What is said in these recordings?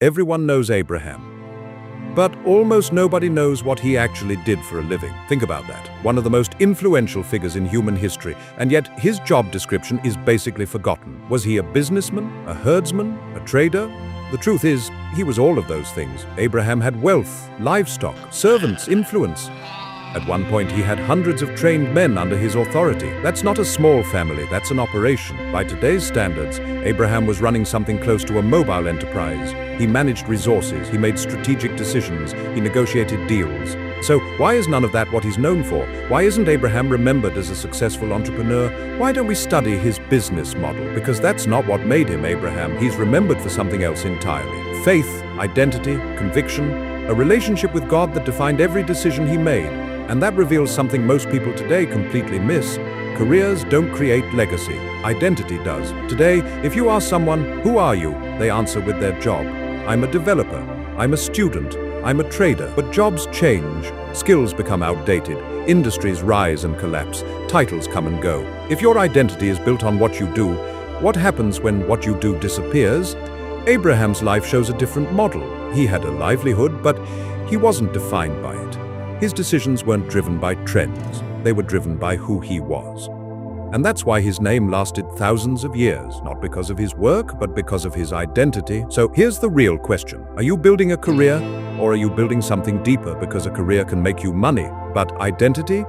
Everyone knows Abraham. But almost nobody knows what he actually did for a living. Think about that. One of the most influential figures in human history, and yet his job description is basically forgotten. Was he a businessman, a herdsman, a trader? The truth is, he was all of those things. Abraham had wealth, livestock, servants, influence. At one point, he had hundreds of trained men under his authority. That's not a small family, that's an operation. By today's standards, Abraham was running something close to a mobile enterprise. He managed resources, he made strategic decisions, he negotiated deals. So why is none of that what he's known for? Why isn't Abraham remembered as a successful entrepreneur? Why don't we study his business model? Because that's not what made him Abraham. He's remembered for something else entirely. Faith, identity, conviction, a relationship with God that defined every decision he made. And that reveals something most people today completely miss. Careers don't create legacy. Identity does. Today, if you ask someone, "Who are you?" they answer with their job. "I'm a developer. I'm a student. I'm a trader." But jobs change. Skills become outdated. Industries rise and collapse. Titles come and go. If your identity is built on what you do, what happens when what you do disappears? Abraham's life shows a different model. He had a livelihood, but he wasn't defined by it. His decisions weren't driven by trends. They were driven by who he was. And that's why his name lasted thousands of years, not because of his work, but because of his identity. So here's the real question. Are you building a career, or are you building something deeper? Because a career can make you money, but identity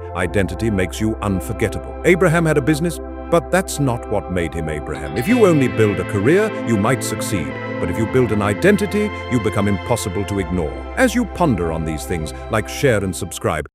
makes you unforgettable. Abraham had a business, but that's not what made him Abraham. If you only build a career, you might succeed. But if you build an identity, you become impossible to ignore. As you ponder on these things, like, share, and subscribe.